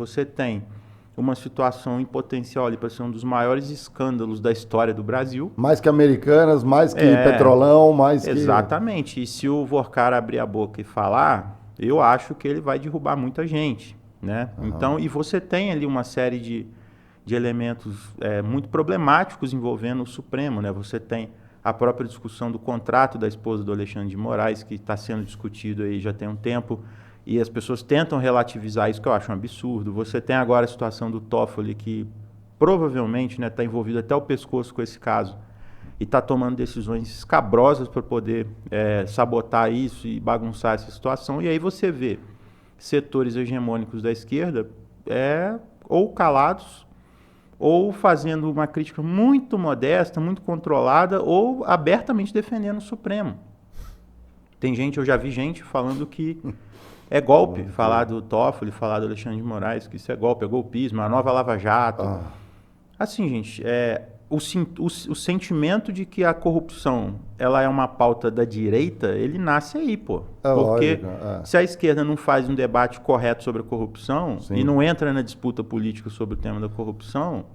Você tem uma situação em potencial ali para ser um dos maiores escândalos da história do Brasil. Mais que Americanas, mais que Petrolão, mais que... Exatamente. E se o Vorcar abrir a boca e falar, eu acho que ele vai derrubar muita gente, né? Então, e você tem ali uma série de elementos muito problemáticos envolvendo o Supremo, né? Você tem a própria discussão do contrato da esposa do Alexandre de Moraes, que está sendo discutido aí já tem um tempo, e as pessoas tentam relativizar isso, que eu acho um absurdo. Você tem agora a situação do Toffoli, que provavelmente está envolvido até o pescoço com esse caso, e está tomando decisões escabrosas para poder sabotar isso e bagunçar essa situação. E aí você vê setores hegemônicos da esquerda ou calados, ou fazendo uma crítica muito modesta, muito controlada, ou abertamente defendendo o Supremo. Eu já vi gente falando que é golpe, falar do Toffoli, falar do Alexandre de Moraes, que isso é golpe, é golpismo, a nova Lava Jato. Assim, gente, o sentimento de que a corrupção ela é uma pauta da direita, ele nasce aí, pô. Porque se a esquerda não faz um debate correto sobre a corrupção e não entra na disputa política sobre o tema da corrupção,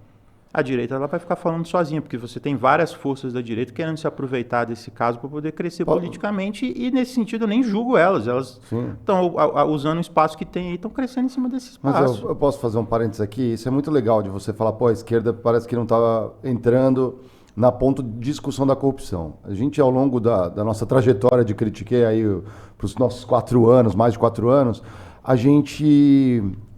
a direita ela vai ficar falando sozinha, porque você tem várias forças da direita querendo se aproveitar desse caso para poder crescer politicamente, e nesse sentido eu nem julgo elas. Elas estão usando o espaço que tem aí, estão crescendo em cima desse espaço. Mas eu posso fazer um parênteses aqui? Isso é muito legal de você falar, pô, a esquerda parece que não estava entrando na ponto de discussão da corrupção. A gente, ao longo da nossa trajetória de critiquei aí para os nossos 4 anos, mais de 4 anos,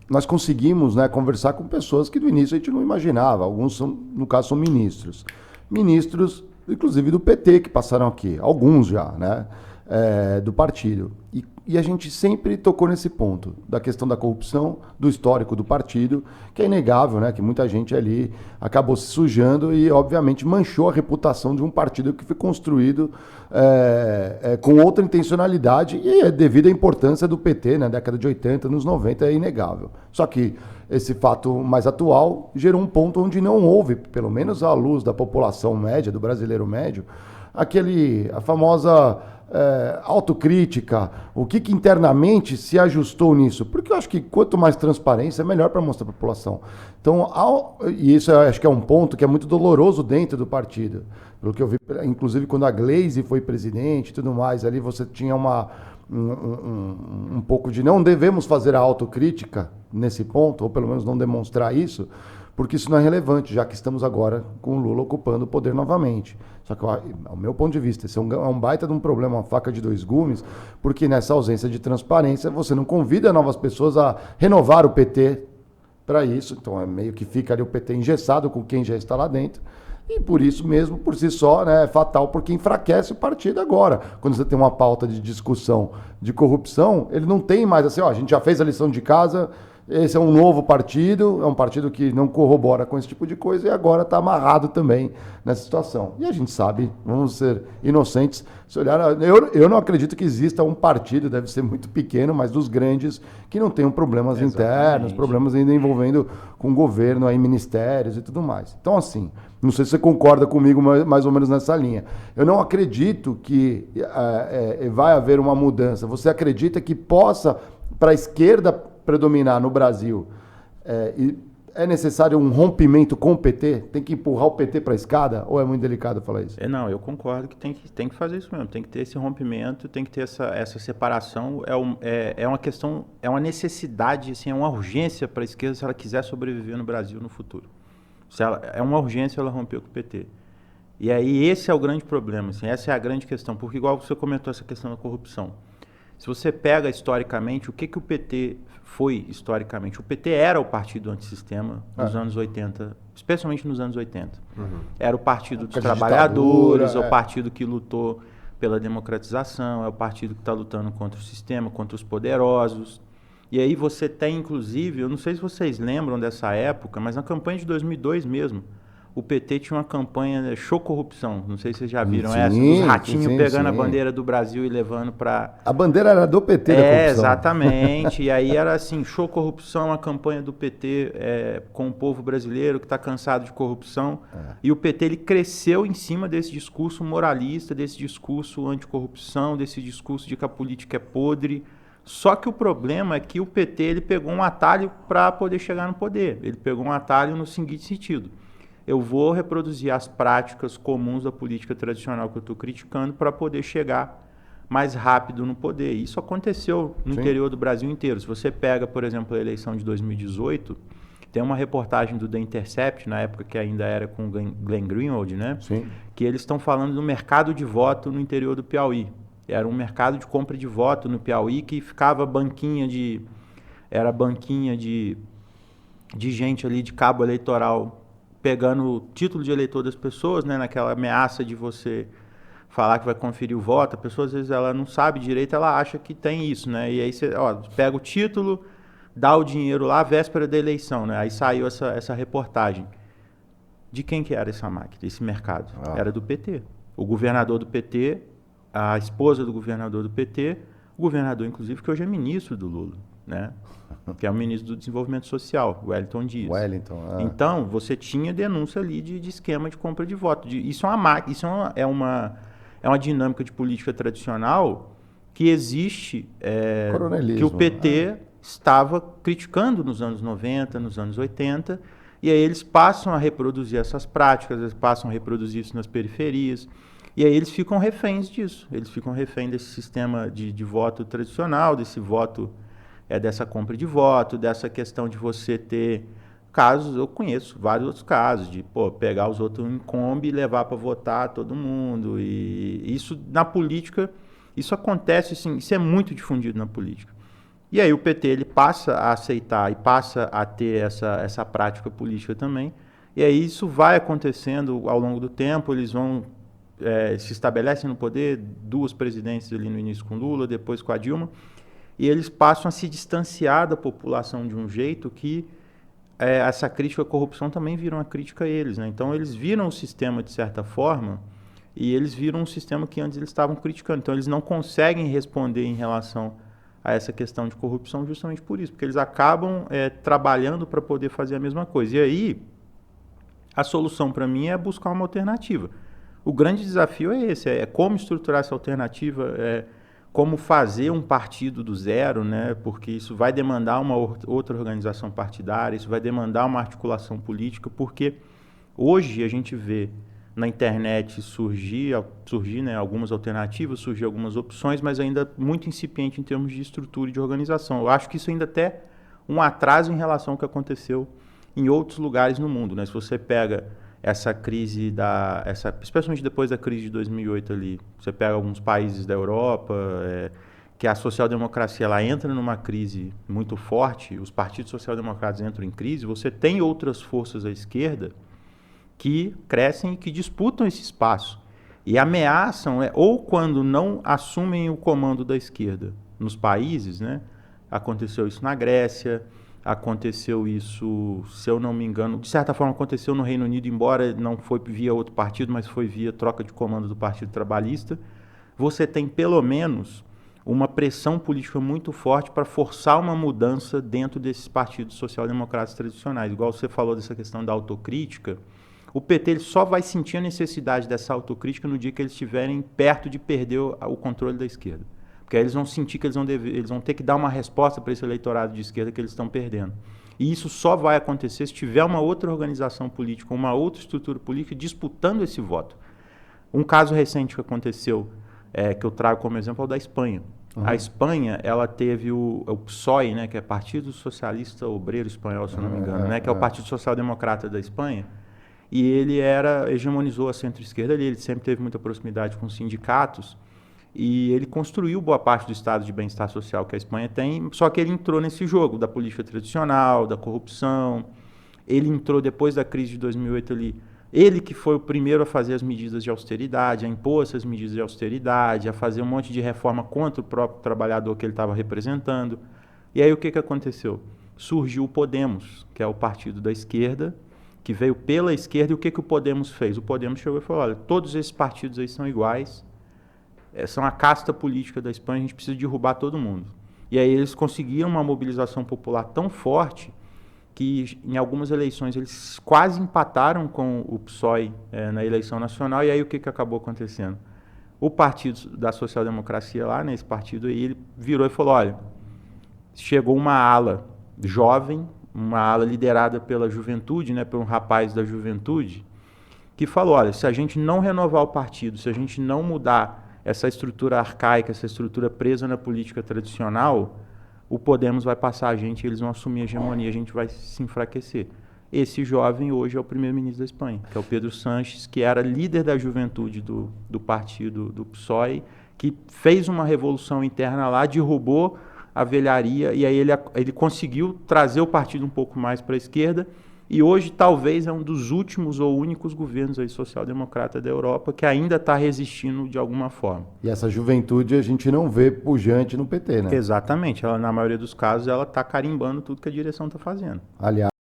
nós conseguimos, né, conversar com pessoas que do início a gente não imaginava. Alguns, no caso, são ministros. Ministros, inclusive do PT, que passaram aqui. Alguns já, né, do partido. E a gente sempre tocou nesse ponto, da questão da corrupção, do histórico do partido, que é inegável, né, que muita gente ali acabou se sujando e, obviamente, manchou a reputação de um partido que foi construído com outra intencionalidade, e devido à importância do PT na década de 80, nos 90, é inegável. Só que esse fato mais atual gerou um ponto onde não houve, pelo menos à luz da população média, do brasileiro médio, a famosa autocrítica, o que internamente se ajustou nisso, porque eu acho que quanto mais transparência é melhor para mostrar à população. Então, e isso eu acho que é um ponto que é muito doloroso dentro do partido, pelo que eu vi, inclusive quando a Gleisi foi presidente e tudo mais, ali você tinha um pouco de não devemos fazer a autocrítica nesse ponto, ou pelo menos não demonstrar isso, porque isso não é relevante, já que estamos agora com o Lula ocupando o poder novamente. Só que, ao meu ponto de vista, isso é um baita de um problema, uma faca de 2 gumes, porque nessa ausência de transparência, você não convida novas pessoas a renovar o PT para isso. Então, meio que fica ali o PT engessado com quem já está lá dentro. E por isso mesmo, por si só, né, é fatal, porque enfraquece o partido agora. Quando você tem uma pauta de discussão de corrupção, ele não tem mais assim, a gente já fez a lição de casa, esse é um novo partido, é um partido que não corrobora com esse tipo de coisa e agora está amarrado também nessa situação. E a gente sabe, vamos ser inocentes, se olhar, eu não acredito que exista um partido, deve ser muito pequeno, mas dos grandes, que não tenham problemas internos, problemas ainda envolvendo com o governo, aí, ministérios e tudo mais. Então, assim, não sei se você concorda comigo mais ou menos nessa linha. Eu não acredito que vai haver uma mudança. Você acredita que possa, para a esquerda predominar no Brasil, é necessário um rompimento com o PT? Tem que empurrar o PT para a escada? Ou é muito delicado falar isso? Não, eu concordo que tem que fazer isso mesmo. Tem que ter esse rompimento, tem que ter essa separação. É uma questão, é uma necessidade, assim, é uma urgência para a esquerda se ela quiser sobreviver no Brasil no futuro. É uma urgência ela romper com o PT. E aí esse é o grande problema, assim, essa é a grande questão. Porque igual você comentou essa questão da corrupção. Se você pega historicamente, o que o PT foi historicamente? O PT era o partido antissistema nos anos 80, especialmente nos anos 80. Era o partido dos trabalhadores, é o partido que lutou pela democratização, é o partido que está lutando contra o sistema, contra os poderosos. E aí você tem, inclusive, eu não sei se vocês lembram dessa época, mas na campanha de 2002 mesmo, o PT tinha uma campanha Show Corrupção, não sei se vocês já viram essa, dos ratinhos pegando a bandeira do Brasil e levando para... A bandeira era do PT da corrupção. Exatamente, e aí era assim, Show Corrupção, a campanha do PT com o povo brasileiro que está cansado de corrupção, e o PT ele cresceu em cima desse discurso moralista, desse discurso anticorrupção, desse discurso de que a política é podre, Só que o problema é que o PT ele pegou um atalho para poder chegar no poder. Ele pegou um atalho no seguinte sentido: eu vou reproduzir as práticas comuns da política tradicional que eu estou criticando para poder chegar mais rápido no poder. Isso aconteceu no interior do Brasil inteiro. Se você pega, por exemplo, a eleição de 2018, tem uma reportagem do The Intercept, na época que ainda era com o Glenn Greenwald, né? Sim. Que eles estão falando do mercado de voto no interior do Piauí. Era um mercado de compra de voto no Piauí que ficava banquinha de gente ali de cabo eleitoral pegando o título de eleitor das pessoas, né, naquela ameaça de você falar que vai conferir o voto. A pessoa às vezes ela não sabe direito, ela acha que tem isso, né? E aí você, pega o título, dá o dinheiro lá, véspera da eleição, né? Aí saiu essa reportagem. De quem que era essa máquina, esse mercado? Era do PT. O governador do PT, a esposa do governador do PT, o governador, inclusive, que hoje é ministro do Lula, né? Que é o ministro do Desenvolvimento Social, Wellington Dias. Então, você tinha denúncia ali de esquema de compra de voto. Isso é uma máquina, isso é uma dinâmica de política tradicional que existe, que o PT estava criticando nos anos 90, nos anos 80, e aí eles passam a reproduzir essas práticas, eles passam a reproduzir isso nas periferias. E aí eles ficam reféns disso, eles ficam reféns desse sistema de voto tradicional, desse voto, dessa compra de voto, dessa questão de você ter casos, eu conheço vários outros casos, de pegar os outros em Kombi e levar para votar todo mundo. E isso na política, isso acontece, assim, isso é muito difundido na política. E aí o PT ele passa a aceitar e passa a ter essa prática política também. E aí isso vai acontecendo ao longo do tempo, eles vão se estabelecem no poder, 2 presidências ali no início com Lula, depois com a Dilma, e eles passam a se distanciar da população de um jeito que essa crítica à corrupção também vira uma crítica a eles, né? Então eles viram o sistema de certa forma e eles viram um sistema que antes eles estavam criticando. Então eles não conseguem responder em relação a essa questão de corrupção justamente por isso, porque eles acabam trabalhando para poder fazer a mesma coisa. E aí a solução para mim é buscar uma alternativa. O grande desafio é esse, é como estruturar essa alternativa, como fazer um partido do zero, né? Porque isso vai demandar uma outra organização partidária, isso vai demandar uma articulação política, porque hoje a gente vê na internet surgir né, algumas alternativas, surgir algumas opções, mas ainda muito incipiente em termos de estrutura e de organização. Eu acho que isso ainda até um atraso em relação ao que aconteceu em outros lugares no mundo, né? Se você pega essa crise especialmente depois da crise de 2008 ali, você pega alguns países da Europa, que a social-democracia ela entra numa crise muito forte, os partidos social-democratas entram em crise, você tem outras forças à esquerda que crescem e que disputam esse espaço e ameaçam, ou quando não assumem o comando da esquerda nos países, né? Aconteceu isso na Grécia, aconteceu isso, se eu não me engano, de certa forma aconteceu no Reino Unido, embora não foi via outro partido, mas foi via troca de comando do Partido Trabalhista. Você tem, pelo menos, uma pressão política muito forte para forçar uma mudança dentro desses partidos social-democratas tradicionais. Igual você falou dessa questão da autocrítica, o PT ele só vai sentir a necessidade dessa autocrítica no dia que eles estiverem perto de perder o controle da esquerda. Porque aí eles vão sentir que eles vão ter que dar uma resposta para esse eleitorado de esquerda que eles estão perdendo. E isso só vai acontecer se tiver uma outra organização política, uma outra estrutura política disputando esse voto. Um caso recente que aconteceu, que eu trago como exemplo, é o da Espanha. A Espanha, ela teve o PSOE, né, que é Partido Socialista Obreiro Espanhol, se eu não me engano, né, que é o Partido Social Democrata da Espanha, e ele hegemonizou a centro-esquerda ali, ele sempre teve muita proximidade com os sindicatos, e ele construiu boa parte do estado de bem-estar social que a Espanha tem, só que ele entrou nesse jogo da política tradicional, da corrupção. Ele entrou depois da crise de 2008 ali. Ele que foi o primeiro a fazer as medidas de austeridade, a impor essas medidas de austeridade, a fazer um monte de reforma contra o próprio trabalhador que ele estava representando. E aí o que aconteceu? Surgiu o Podemos, que é o partido da esquerda, que veio pela esquerda, e o que o Podemos fez? O Podemos chegou e falou, olha, todos esses partidos aí são iguais, são a casta política da Espanha, a gente precisa derrubar todo mundo. E aí eles conseguiram uma mobilização popular tão forte que em algumas eleições eles quase empataram com o PSOE na eleição nacional, e aí o que acabou acontecendo? O partido da social-democracia lá, né, esse partido aí, ele virou e falou, olha, chegou uma ala jovem, uma ala liderada pela juventude, né, por um rapaz da juventude, que falou, olha, se a gente não renovar o partido, se a gente não mudar essa estrutura arcaica, essa estrutura presa na política tradicional, o Podemos vai passar a gente, eles vão assumir a hegemonia, a gente vai se enfraquecer. Esse jovem hoje é o primeiro-ministro da Espanha, que é o Pedro Sánchez, que era líder da juventude do partido do PSOE, que fez uma revolução interna lá, derrubou a velharia, e aí ele conseguiu trazer o partido um pouco mais para a esquerda, e hoje talvez é um dos últimos ou únicos governos aí social-democrata da Europa que ainda está resistindo de alguma forma. E essa juventude a gente não vê pujante no PT, né? Exatamente, ela, na maioria dos casos ela está carimbando tudo que a direção está fazendo. Aliás,